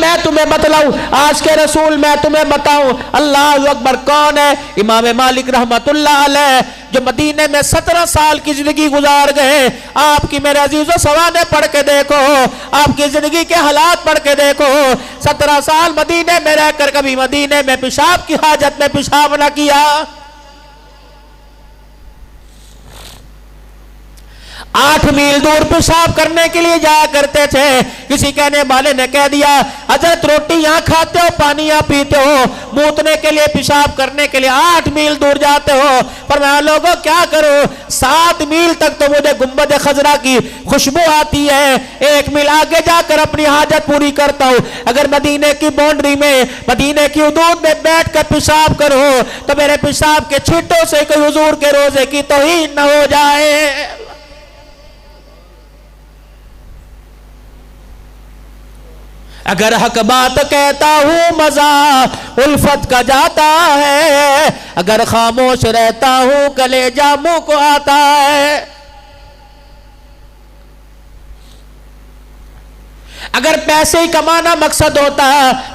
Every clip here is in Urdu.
میں تمہیں بتلاؤں، آج کے رسول میں تمہیں بتاؤں اللہ اکبر کون ہے؟ امام مالک رحمت اللہ علیہ جو مدینے میں 17 سال کی زندگی گزار گئے. آپ کی میرے عزیزو سوانے پڑھ کے دیکھو، آپ کی زندگی کے حالات پڑھ کے دیکھو. 17 سال مدینے میں رہ کر کبھی مدینے میں پیشاب کی حاجت میں پیشاب نہ کیا. 8 میل دور پیشاب کرنے کے لیے جایا کرتے تھے. کسی کہنے والے نے کہہ دیا حضرت روٹی یہاں کھاتے ہو، پانی یہاں پیتے ہو، موتنے کے لیے پیشاب کرنے کے لیے 8 میل دور جاتے ہو. فرمایا لوگوں کیا کرو، 7 میل تک تو مجھے گنبد خضرا کی خوشبو آتی ہے، 1 میل آگے جا کر اپنی حاجت پوری کرتا ہوں. اگر مدینے کی باؤنڈری میں، مدینے کی حدود میں بیٹھ کر پیشاب کرو تو میرے پیشاب کے چھینٹوں سے کوئی حضور کے روزے کی توہین نہ ہو جائے. اگر حق بات کہتا ہوں مزہ الفت کا جاتا ہے، اگر خاموش رہتا ہوں کلیجہ منہ کو آتا ہے. اگر پیسے ہی کمانا مقصد ہوتا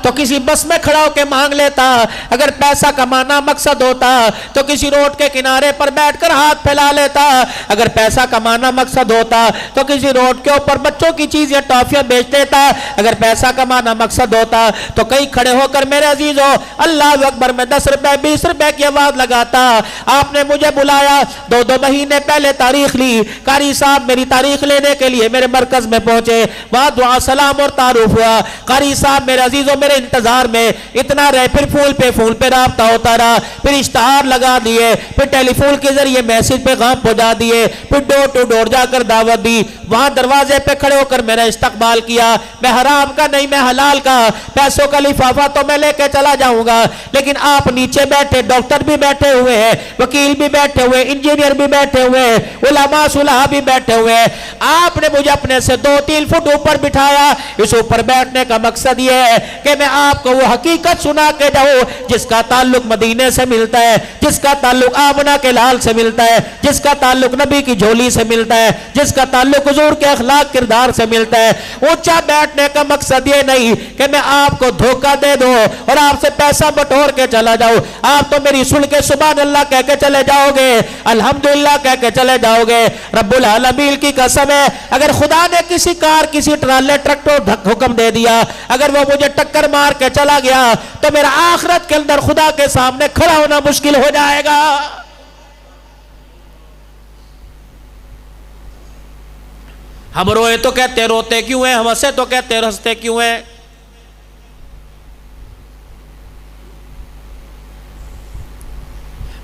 تو کسی بس میں کھڑا ہو کے مانگ لیتا. اگر پیسہ کمانا مقصد ہوتا تو کسی روڈ کے کنارے پر بیٹھ کر ہاتھ پھیلا لیتا. اگر پیسہ کمانا مقصد ہوتا تو کسی روڈ کے اوپر بچوں کی چیزیں ٹافیاں بیچ دیتا. اگر پیسہ کمانا مقصد ہوتا تو کئی کھڑے ہو کر میرے عزیزو اللہ اکبر میں 10 روپے 20 روپے کی آواز لگاتا. آپ نے مجھے بلایا، 2 مہینے پہلے تاریخ لی، قاری صاحب میری تاریخ لینے کے لیے میرے مرکز میں پہنچے، وہاں دعا سلام اور تعارف ہوا. قاری صاحب میرے عزیزوں میرے انتظار میں اتنا رہے، پھر فون پہ رابطہ ہوتا رہا، پھر اشتہار لگا دیے، پھر ٹیلی فون کے ذریعے میسج پیغام پہنچا دیے، پھر ڈور ٹو ڈور جا کر دعوت دی. وہاں دروازے پہ کھڑے ہو کر میرا استقبال کیا. میں حرام کا نہیں، میں حلال کا، پیسوں کا لفافہ تو میں لے کے چلا جاؤں گا، لیکن آپ نیچے بیٹھے، ڈاکٹر بھی بیٹھے ہوئے ہیں، وکیل بھی بیٹھے ہوئے، انجینئر بھی بیٹھے ہوئے، علماء صلحاء بھی بیٹھے ہوئے. آپ نے مجھے اپنے سے 2-3 فٹ اوپر بٹھایا. اس اوپر بیٹھنے کا مقصد یہ ہے کہ میں آپ کو وہ حقیقت سنا کے جاؤں جس کا تعلق مدینے سے ملتا ہے، جس کا تعلق آمنہ کے لال سے ملتا ہے، جس کا تعلق نبی کی جھولی سے ملتا ہے، جس کا تعلق حضور کے اخلاق کردار سے ملتا ہے. اونچا بیٹھنے کا مقصد یہ نہیں کہ میں آپ کو دھوکہ دے دوں اور آپ سے پیسہ بٹور کے چلا جاؤں. آپ تو میری سن کے سبحان اللہ کہہ کے چلے جاؤ گے، الحمدللہ کہہ کے چلے جاؤ گے. رب العالمین کی قسم ہے اگر خدا نے کسی کار، کسی ٹرالے ٹرک حکم دے دیا، اگر وہ مجھے ٹکر مار کے چلا گیا تو میرا آخرت کے اندر خدا کے سامنے کھڑا ہونا مشکل ہو جائے گا. ہم روئے تو کہتے روتے کیوں ہیں، ہم ہنسے تو کہتے ہنستے کیوں ہیں.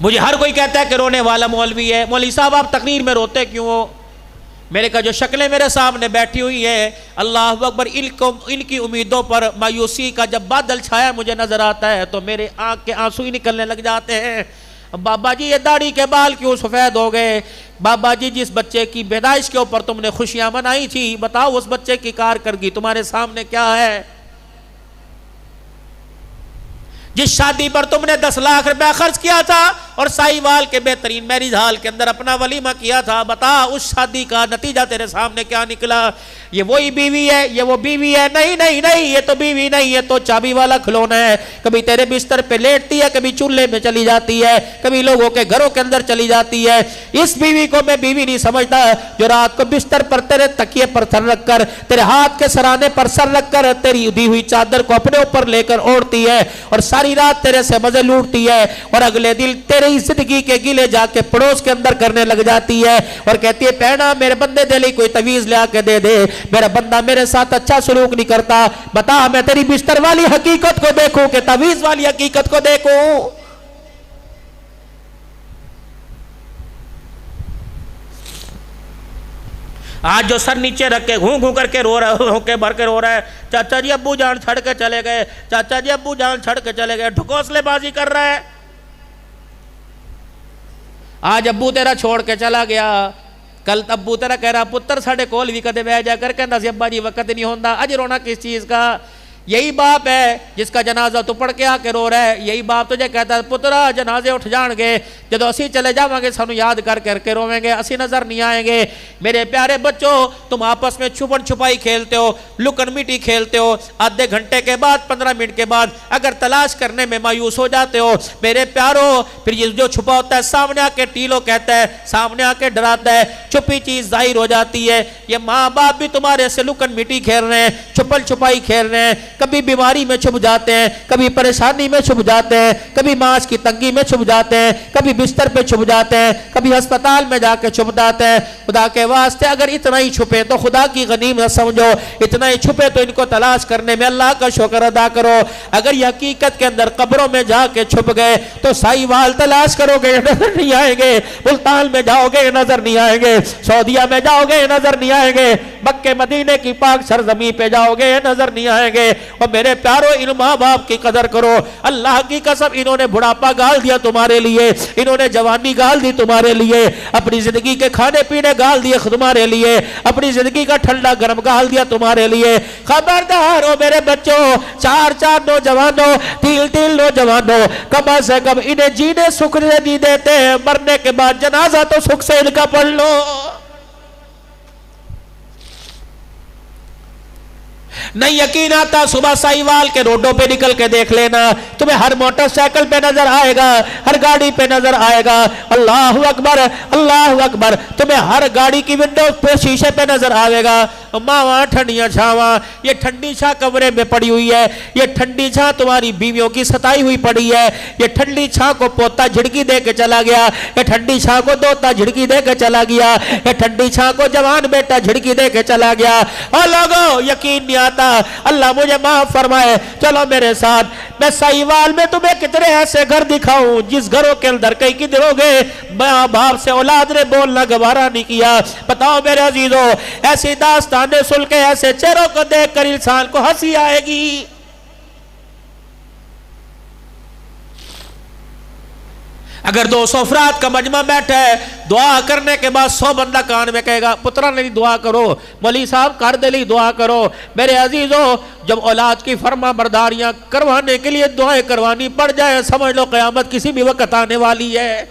مجھے ہر کوئی کہتا ہے کہ رونے والا مولوی ہے. مولوی صاحب آپ تقریر میں روتے کیوں ہو؟ میرے کا جو شکلیں میرے سامنے بیٹھی ہوئی ہے، اللہ اکبر، ان کی امیدوں پر مایوسی کا جب بادل چھایا مجھے نظر آتا ہے تو میرے آنکھ کے آنسو ہی نکلنے لگ جاتے ہیں. بابا جی یہ داڑھی کے بال کیوں سفید ہو گئے؟ بابا جی جس بچے کی پیدائش کے اوپر تم نے خوشیاں منائی تھی، بتاؤ اس بچے کی کارکردگی تمہارے سامنے کیا ہے؟ جس شادی پر تم نے 10 لاکھ روپے خرچ کیا تھا اور سائیوال کے بہترین میرج ہال کے اندر اپنا ولیمہ کیا تھا، بتا اس شادی کا نتیجہ تیرے سامنے کیا نکلا؟ یہ وہی بیوی ہے، یہ وہ بیوی ہے؟ نہیں نہیں نہیں، یہ تو بیوی نہیں، یہ تو چابی والا کھلونا ہے. کبھی تیرے بستر پہ لیٹتی ہے، کبھی چولہے میں چلی جاتی ہے، کبھی لوگوں کے گھروں کے اندر چلی جاتی ہے. اس بیوی کو میں بیوی نہیں سمجھتا جو رات کو بستر پر تیرے تکیے پر سر رکھ کر، تیرے ہاتھ کے سرانے پر سر رکھ کر تیری دی ہوئی چادر کو اپنے اوپر لے کر اوڑھتی ہے اور ساری رات تیرے سے مزے لوٹتی ہے اور اگلے دن تیری زندگی کے گلے جا کے پڑوس کے اندر کرنے لگ جاتی ہے اور کہتی ہے پیڑا میرے بندے دے لی کوئی تویز لے کے دے دے، میرا بندہ میرے ساتھ اچھا سلوک نہیں کرتا، بتا میں تیری بستر والی حقیقت کو دیکھوں کہ تویز والی حقیقت کو دیکھوں؟ آج جو سر نیچے رکھ کے گھوں کر کے رو رہا ہو کے بھر کے رو رہا ہے، چاچا جی ابو جان چھڑ کے چلے گئے، چاچا جی ابو جان چھڑ کے چلے گئے، ڈھکوسلے بازی کر رہا ہے. آج ابو تیرا چھوڑ کے چلا گیا، کل ابو تیرا کہہ رہا پتر ساڑے کول بھی کدے بہ جا کر کہندا سی ابا جی وقت نہیں ہوندا. اج رونا کس چیز کا؟ یہی باپ ہے جس کا جنازہ تو پڑھ کے آ کے رو رہا ہے. یہی باپ تجھے کہتا ہے پترا جنازے اٹھ جان گے, جدو اسی چلے جاؤں گے سانو یاد کر کے رویں گے, اسی نظر نہیں آئیں گے. میرے پیارے بچوں, تم آپس میں چھپن چھپائی کھیلتے ہو, لکن میٹی کھیلتے ہو, آدھے گھنٹے کے بعد 15 منٹ کے بعد اگر تلاش کرنے میں مایوس ہو جاتے ہو میرے پیارو, پھر یہ جو چھپا ہوتا ہے سامنے آ کے ٹیلو کہتا ہے, سامنے آ کے ڈراتا ہے, چھپی چیز ظاہر ہو جاتی ہے. یہ ماں باپ بھی تمہارے سے لکن میٹی کھیل رہے ہیں, چھپن چھپائی کھیل رہے ہیں, کبھی بیماری میں چھپ جاتے ہیں, کبھی پریشانی میں چھپ جاتے ہیں, کبھی ماس کی تنگی میں چھپ جاتے ہیں, کبھی بستر پہ چھپ جاتے ہیں, کبھی ہسپتال میں جا کے چھپ جاتے ہیں. خدا کے واسطے اگر اتنا ہی چھپے تو خدا کی غنیمت سمجھو, اتنا ہی چھپے تو ان کو تلاش کرنے میں اللہ کا شکر ادا کرو. اگر یہ حقیقت کے اندر قبروں میں جا کے چھپ گئے تو سائیوال تلاش کرو گے نظر نہیں آئیں گے, ملتان میں جاؤ گے نظر نہیں آئیں گے, سعودیہ میں جاؤ گے نظر نہیں آئیں گے, مکہ مدینے کی پاک سرزمین پہ جاؤ گے نظر نہیں آئیں گے. اور میرے پیارو ان ماں باپ کی قدر کرو. اللہ کی قسم انہوں نے بڑھاپا گال دیا تمہارے لیے, انہوں نے جوانی گال دی تمہارے لیے, اپنی زندگی کے کھانے پینے گال دیے تمہارے لیے, اپنی زندگی کا ٹھنڈا گرم گال دیا تمہارے لیے. خبردار ہو میرے بچوں, 4 نوجوانوں, 3 نوجوانوں, کم از کم انہیں جینے سکھ نہیں دیتے, مرنے کے بعد جنازہ تو سکھ سے ان کا پڑھ لو. نہیں یقین آتا صبح سائیوال کے روڈوں پہ نکل کے دیکھ لینا, تمہیں ہر موٹر سائیکل پہ نظر آئے گا, ہر گاڑی پہ نظر آئے گا. اللہ اکبر اللہ اکبر, تمہیں ہر گاڑی کی ونڈو پہ شیشے پہ نظر آئے گا. ماں ٹھنڈیاں چھاواں, یہ ٹھنڈی چھاں کمرے میں پڑی ہوئی ہے, یہ ٹھنڈی چھاں تمہاری بیویوں کی ستائی ہوئی پڑی ہے, یہ ٹھنڈی چھاں کو پوتا جھڑکی دے کے چلا گیا, یہ ٹھنڈی چھاں کو دوتا جھڑکی دے کے چلا گیا, یہ ٹھنڈی چھاں کو جوان بیٹا جھڑکی دے کے چلا گیا. اور لوگوں یقین نہیں آتا, اللہ مجھے معاف فرمائے, چلو میرے ساتھ, میں سائیوال میں تمہیں کتنے ایسے گھر دکھاؤں جس گھروں کے اندر کئی کدھر ہو گئے ماں باپ سے اولاد نے بولنا گوارا نہیں کیا. بتاؤ میرے عزیزوں, ایسی داستانیں سن کے ایسے چہروں کو دیکھ کر انسان کو ہنسی آئے گی. اگر 200 افراد کا مجمع بیٹھا ہے, دعا کرنے کے بعد 100 بندہ کان میں کہے گا پترا نہیں دعا کرو, مولی صاحب کر دے لی دعا کرو. میرے عزیزوں, جب اولاد کی فرما برداریاں کروانے کے لیے دعائیں کروانی پڑ جائے, سمجھ لو قیامت کسی بھی وقت آنے والی ہے.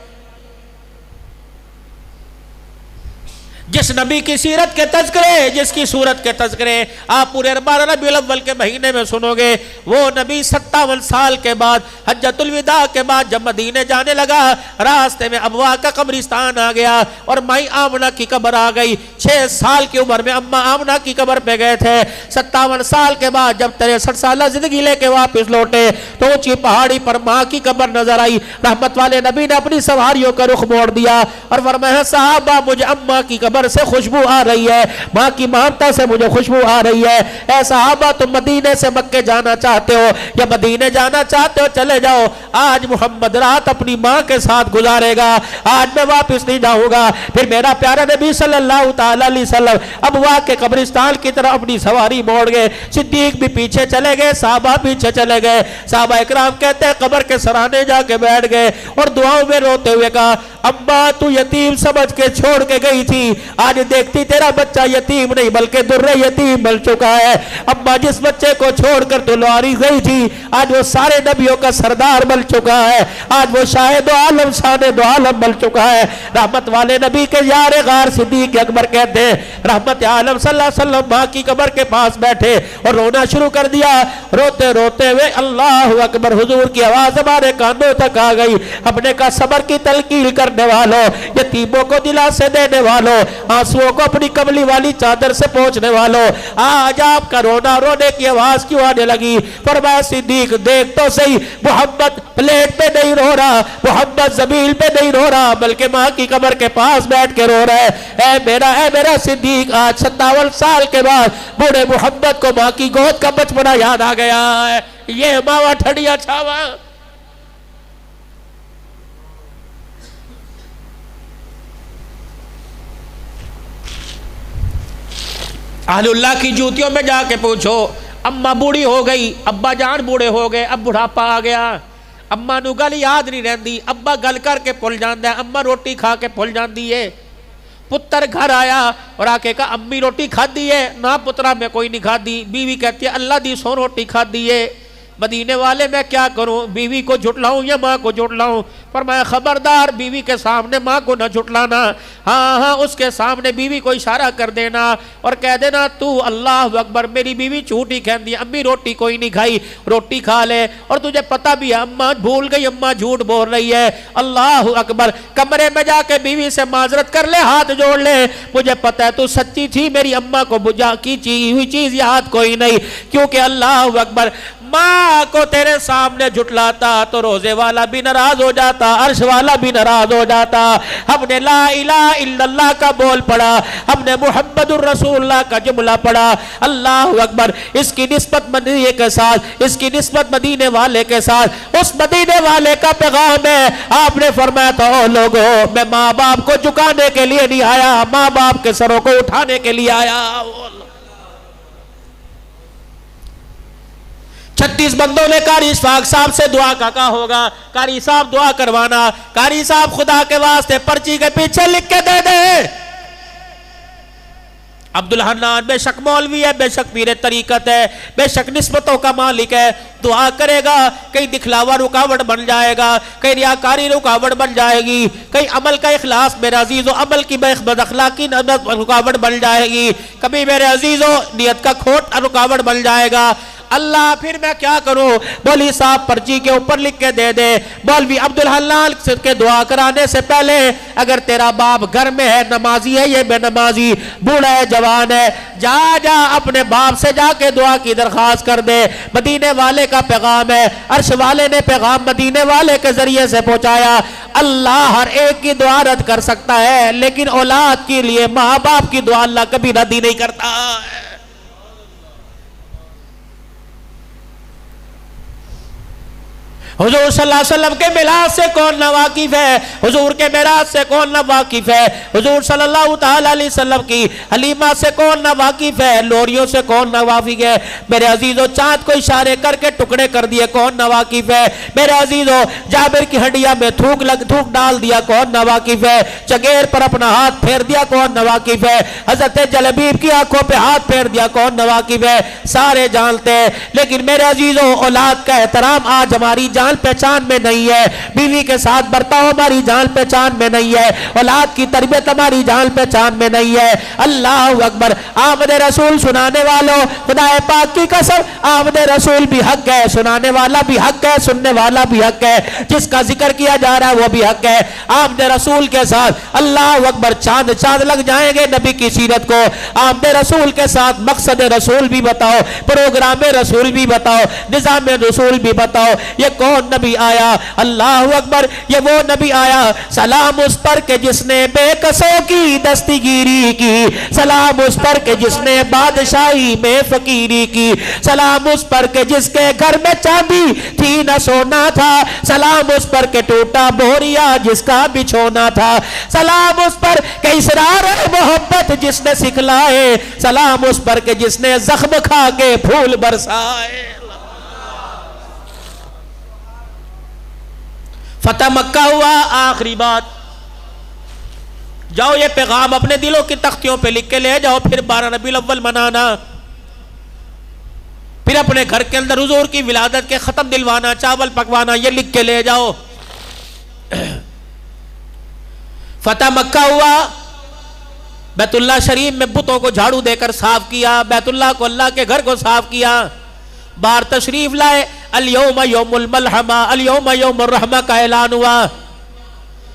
جس نبی کی سیرت کے تذکرے, جس کی صورت کے تذکرے آپ پورے 12 ربیع الاول کے مہینے میں سنو گے, وہ نبی 57 سال کے بعد حجۃ الوداع کے بعد جب مدینے جانے لگا, راستے میں ابوا کا قبرستان آ گیا اور مائی آمنہ کی قبر آ گئی. 6 سال کی عمر میں اماں آمنہ کی قبر پہ گئے تھے. 57 سال کے بعد جب 63 سالہ زندگی لے کے واپس لوٹے تو اونچی پہاڑی پر ماں کی قبر نظر آئی. رحمت والے نبی نے اپنی سواریوں کا رخ موڑ دیا اور فرمایا صحابہ مجھے اماں کی قبر سے خوشبو آ رہی ہے, ماں کی مامتا سے مجھے خوشبو آ رہی ہے. اے صحابہ تم مدینے سے مکے جانا چاہتے ہو یا مدینے جانا چاہتے ہو چلے جاؤ, آج محمد رات اپنی ماں کے ساتھ گزارے گا, آج میں واپس نہیں جاؤں گا. پھر میرا پیارا نبی صلی اللہ تعالی علیہ وسلم ابوا کے قبرستان کی طرف اپنی سواری موڑ گئے. صدیق بھی پیچھے چلے گئے, صحابہ پیچھے چلے گئے. صحابہ اکرام کہتے ہیں قبر کے سرانے جا کے بیٹھ گئے اور دعاؤں میں روتے ہوئے کہا اماں تو یتیم سمجھ کے چھوڑ کے گئی تھی, آج دیکھتی تیرا بچہ یتیم نہیں بلکہ در یتیم بن چکا ہے. اماں جس بچے کو چھوڑ کر تو لواری گئی تھی, آج وہ سارے نبیوں کا سردار بن چکا ہے, آج وہ شاہد و عالم شاہد و عالم بن چکا ہے. رحمت والے نبی کے یار غار صدیق اکبر کہتے ہیں رحمت عالم صلی اللہ علیہ وسلم ماں کی قبر کے پاس بیٹھے اور رونا شروع کر دیا. روتے روتے ہوئے اللہ اکبر, حضور کی آواز ہمارے کانوں تک آ گئی. اپنے کا صبر کی تلقین کرنے والوں, یتیموں کو دلاسے دینے والوں, آنسوؤں کو اپنی کملی والی چادر سے پہنچنے والوں, آج آپ کا رونا رونے کی آواز کیوں آنے لگی؟ فرمایا صدیق دیکھ تو صحیح, محمد پلیٹ پہ نہیں رو رہا, محمد زمین پہ نہیں رو رہا, بلکہ ماں کی قبر کے پاس بیٹھ کے رو رہا ہے. اے میرا صدیق, آج 57 سال کے بعد بوڑھے محمد کو ماں کی گود کا بچپنا یاد آ گیا ہے. یہ ماوا ٹھڑیا چھاوا. اہل اللہ کی جوتیوں میں جا کے پوچھو, اماں بوڑھی ہو گئی, ابا جان بوڑھے ہو گئے, اب بڑھاپا آ گیا, اماں نو گل یاد نہیں رہندی, ابا گل کر کے بھول جاندا ہے, اماں روٹی کھا کے بھول جاندی ہے. پتر گھر آیا اور آ کے کہا امی روٹی کھا دی ہے؟ نہ پترا میں کوئی نہیں کھا دی۔ بیوی کہتی ہے اللہ دی سو روٹی کھا دی ہے۔ مدینے والے میں کیا کروں، بیوی کو جھٹلاؤں یا ماں کو جھٹلاؤں؟ فرمایا خبردار بیوی کے سامنے ماں کو نہ جھٹلانا، ہاں اس کے سامنے بیوی کو اشارہ کر دینا اور کہہ دینا تو اللہ اکبر میری بیوی جھوٹی کہندی ہے، امی روٹی کوئی نہیں کھائی، روٹی کھا لے، اور تجھے پتہ بھی ہے اماں بھول گئی، اماں جھوٹ بول رہی ہے، اللہ اکبر۔ کمرے میں جا کے بیوی سے معذرت کر لے، ہاتھ جوڑ لے، مجھے پتہ ہے تو سچی تھی، میری اماں کو بجا کی ہوئی چیز یاد کوئی نہیں، کیونکہ اللہ اکبر ماں کو تیرے سامنے جھٹلاتا تو روزے والا بھی ناراض ہو جاتا، عرش والا بھی ناراض ہو جاتا۔ ہم نے لا الہ الا اللہ کا بول پڑا، ہم نے محمد الرسول اللہ کا جملہ پڑھا، اللہ اکبر۔ اس کی نسبت مدینے کے ساتھ، اس کی نسبت مدینے والے کے ساتھ، اس مدینے والے کا پیغام ہے۔ آپ نے فرمایا تھا او لوگو میں ماں باپ کو جھکانے کے لیے نہیں آیا، ماں باپ کے سروں کو اٹھانے کے لیے آیا۔ 36 بندوں نے قاری اشفاق صاحب سے دعا کا کہا ہوگا قاری صاحب دعا کروانا، قاری صاحب خدا کے واسطے پرچی کے پیچھے لکھ کے دے دے عبدالحنان بے شک مولوی ہے، بے شک پیر طریقت ہے، بے شک نسبتوں کا مالک ہے، دعا کرے گا کہیں دکھلاوا رکاوٹ بن جائے گا، کہیں ریاکاری رکاوٹ بن جائے گی، کہیں عمل کا اخلاص میرے عزیزو عمل کی بد اخلاقی رکاوٹ بن جائے گی، کبھی میرے عزیزو نیت کا کھوٹ رکاوٹ بن جائے گا۔ اللہ پھر میں کیا کروں؟ مولوی صاحب پرچی کے اوپر لکھ کے دے دے مولوی عبدالحنان کے دعا کرانے سے پہلے اگر تیرا باپ گھر میں ہے، نمازی ہے، یہ بے نمازی بوڑھا ہے، جوان ہے، جا اپنے باپ سے جا کے دعا کی درخواست کر دے۔ مدینے والے کا پیغام ہے، عرش والے نے پیغام مدینے والے کے ذریعے سے پہنچایا۔ اللہ ہر ایک کی دعا رد کر سکتا ہے، لیکن اولاد کے لیے ماں باپ کی دعا اللہ کبھی رد ہی نہیں کرتا۔ حضور صلی اللہ علیہ وسلم کے میلاد سے کون نہ واقف ہے؟ حضور کے میلاد سے کون نہ واقف ہے؟ حضور صلی اللہ تعالیٰ علیہ وسلم کی حلیمہ سے کون نہ واقف ہے؟ لوریوں سے کون نہ واقف ہے؟ میرے عزیزو چاند کو اشارے کر کے ٹکڑے کر دیے کون نہ واقف ہے؟ میرے عزیزو جابر کی ہڈیا میں تھوک ڈال دیا کون نہ واقف ہے؟ چگیر پر اپنا ہاتھ پھیر دیا کون نہ واقف ہے؟ حضرت جلبیب کی آنکھوں پہ ہاتھ پھیر دیا کون نہ واقف ہے؟ سارے جانتے ہیں، لیکن میرے عزیزو اولاد کا احترام آج ہماری جان پہچان میں نہیں ہے، بیوی کے ساتھ برتاؤ ہماری جان پہچان میں نہیں ہے، اولاد کی تربیت ہماری جان پہچان میں نہیں ہے۔ اللہ اکبر۔ آمد رسول سنانے والوں خدا پاک کی قسم آمد رسول بھی حق ہے، سنانے والا بھی حق ہے، سننے والا بھی حق ہے، جس کا ذکر کیا جا رہا ہے وہ بھی حق ہے۔ آمد رسول کے ساتھ اللہ اکبر چاند لگ جائیں گے نبی کی سیرت کو۔ آمد رسول کے ساتھ مقصد رسول بھی بتاؤ، پروگرام رسول بھی بتاؤ، نظام رسول بھی بتاؤ۔ یہ کون نبی آیا؟ اللہ اکبر، یہ وہ نبی آیا سلام اس پر کہ جس نے بے کسوں کی دستگیری کی، سلام اس پر کہ جس نے بادشاہی میں فقیری کی، سلام اس پر کہ جس کے گھر میں چاندی تھی نہ سونا تھا، سلام اس پر کہ ٹوٹا بوریا جس کا بچھونا تھا، سلام اس پر کہ اسرار محبت جس نے سکھلائے، سلام اس پر کہ جس نے زخم کھا کے پھول برسائے۔ فتح مکہ ہوا، آخری بات جاؤ یہ پیغام اپنے دلوں کی تختیوں پہ لکھ کے لے جاؤ، پھر 12 ربیع الاول منانا، پھر اپنے گھر کے اندر حضور کی ولادت کے ختم دلوانا، چاول پکوانا، یہ لکھ کے لے جاؤ۔ فتح مکہ ہوا، بیت اللہ شریف میں بتوں کو جھاڑو دے کر صاف کیا، بیت اللہ کو اللہ کے گھر کو صاف کیا، باہر تشریف لائے، الیوم یوم الملحمہ، الیوم یوم الرحمہ کا اعلان ہوا،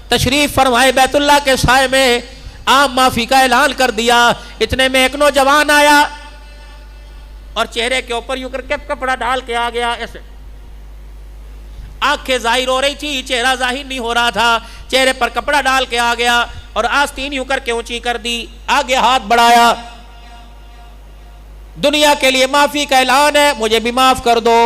تشریف فرمائے بیت اللہ کے سائے میں، عام معافی کا اعلان کر دیا۔ اتنے میں ایک نوجوان آیا اور چہرے کے اوپر یوں کر کے کپڑا ڈال کے آ گیا، ایسے آنکھیں ظاہر ہو رہی تھی، چہرہ ظاہر نہیں ہو رہا تھا، چہرے پر کپڑا ڈال کے آ گیا اور آستین یوں کر کے اونچی کر دی، آگے ہاتھ بڑھایا، دنیا کے لیے معافی کا اعلان ہے، مجھے بھی معاف کر دو،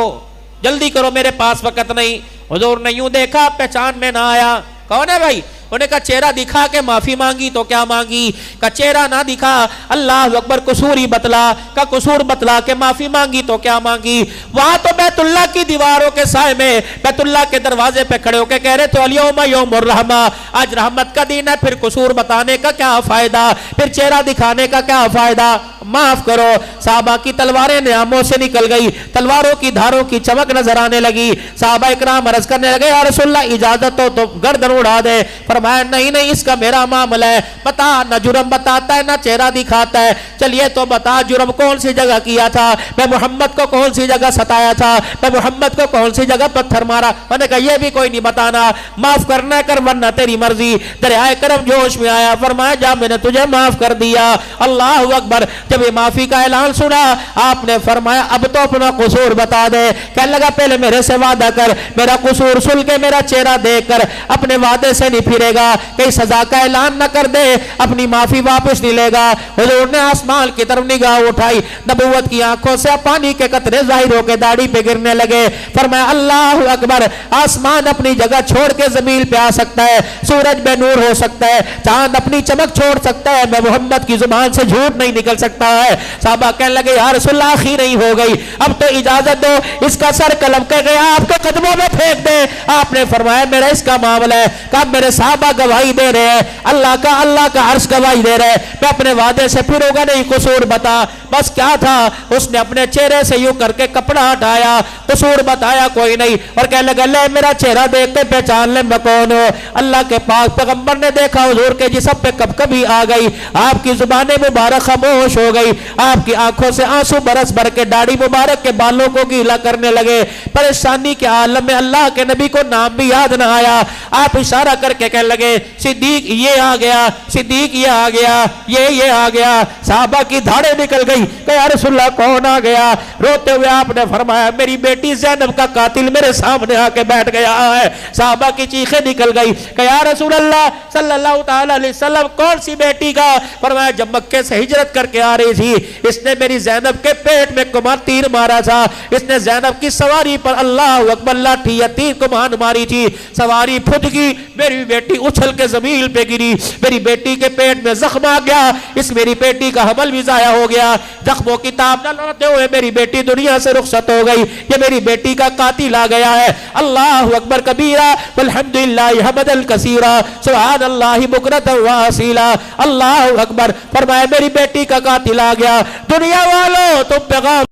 جلدی کرو میرے پاس وقت نہیں۔ حضور نے یوں دیکھا، پہچان میں نہ آیا، کون ہے بھائی؟ انہوں نے کہا چہرہ دکھا کے معافی مانگی تو کیا مانگی؟ کہا چہرہ نہ دکھا، اللہ اکبر، قصور ہی بتلا، کہا قصور بتلا کے معافی مانگی تو کیا مانگی؟ وہاں تو بیت اللہ کی دیواروں کے سائے میں بیت اللہ کے دروازے پہ کھڑے ہو کے کہہ رہے تھے الیوم یوم الرحمہ، آج رحمت کا دن ہے، پھر قصور بتانے کا کیا فائدہ، پھر چہرہ دکھانے کا کیا فائدہ؟ معاف کرو۔ صحابہ کی تلواریں نعموں سے نکل گئی، تلواروں کی دھاروں کی چمک نظر آنے لگی۔ صحابہ اکرام عرض کرنے لگے یا رسول اللہ اجازت ہو تو گردن اڑا دے۔ فرمایا نہیں نہیں، اس کا میرا معاملہ ہے، بتا، نہ جرم بتاتا ہے نہ چہرہ دکھاتا ہے، چلیے تو بتا جرم کون سی جگہ کیا تھا، میں محمد کو کون سی جگہ ستایا تھا، میں محمد کو کون سی جگہ پتھر مارا؟ میں نے کہا یہ بھی کوئی نہیں بتانا، معاف کرنا کر ورنہ تیری مرضی۔ دریائے کرم جوش میں آیا، فرمایا جا میں نے تجھے معاف کر دیا۔ اللہ اکبر۔ جب یہ معافی کا اعلان سنا آپ نے فرمایا اب تو اپنا قصور بتا دے۔ کہنے لگا پہلے میرے سے وعدہ کر، میرا قصور سن کے میرا چہرہ دیکھ کر اپنے وعدے سے نہیں پھرے گا، کہیں سزا کا اعلان نہ کر دے، اپنی معافی واپس نہیں لے گا۔ حضور نے آسمان کی طرف نگاہ اٹھائی، نبوت کی آنکھوں سے پانی کے قطرے ظاہر ہو کے داڑھی پہ گرنے لگے۔ فرمایا اللہ اکبر، آسمان اپنی جگہ چھوڑ کے زمین پہ آ سکتا ہے، سورج بے نور ہو سکتا ہے، چاند اپنی چمک چھوڑ سکتا ہے، میں محمد کی زبان سے جھوٹ نہیں نکل سکتا ہے۔ صحابہ کہنے لگے یا رسول اللہ آخر نہیں ہو گئی، اب تو اجازت دو، اس کا سر قلم کے گیا آپ کے قدموں میں پھینک دے۔ آپ نے فرمایا میرا اس کا معاملہ ہے، کہا میرے صحابہ گواہی دے رہے ہیں، اللہ کا عرش گواہی دے رہے ہیں، میں اپنے وعدے سے پھر ہوگا نہیں، قصور بتا۔ بس کیا تھا، اس نے اپنے چہرے سے یوں کر کے کپڑا ہٹایا، قصور بتایا کوئی نہیں، اور کہنے لگا لے میرا چہرہ دیکھ کے پہچان لے میں کون ہوں۔ اللہ کے پاک پیغمبر نے دیکھا حضور کے جسم پہ کب کبھی آ گئی، آپ کی زبان مبارک خاموش ہو گئی، آپ کی آنکھوں سے آنسو برس بھر کے داڑھی مبارک کے بالوں کو گیلا کرنے لگے۔ پریشانی کے عالم میں اللہ کے نبی کو نام بھی یاد نہ آیا۔ آپ اشارہ کر کے کہنے لگے صدیق یہ آ گیا، صدیق یہ آ گیا، یہ آ گیا۔ صحابہ کی دھاڑیں نکل گئی کہ یا رسول اللہ کون آ گیا؟ روتے ہوئے آپ نے فرمایا میری بیٹی زینب کا قاتل میرے سامنے آ کے بیٹھ گیا ہے۔ صحابہ کی چیخیں نکل گئی کہ یا رسول اللہ صلی اللہ تعالی علیہ وسلم کون سی بیٹی کا؟ فرمایا جب مکے سے ہجرت کر کے آ رہی تھی اس نے میری زینب کے پیٹ میں کمان تیر مارا تھا، اس نے زینب کی سواری پر اللہ اکبر لاٹھی یا تیر کمان ماری تھی، سواری پھٹ گئی، میری بیٹی اچھل کے زمین پہ گری، میری بیٹی کے پیٹ میں زخم آ گیا، اس میری بیٹی کا حمل بھی ضائع ہو گیا، زخموں کی تاب نہ لڑتے ہوئے میری بیٹی دنیا سے رخصت ہو گئی، یہ میری بیٹی کا قاتل آ گیا ہے۔ اللہ اکبر کبیرہ والحمدللہ حمدا کثیرا سبحان اللہ بکرۃ واصیلا۔ اللہ اکبر۔ فرمایا میری بیٹی کا قاتل آ گیا، دنیا والوں تم پیغام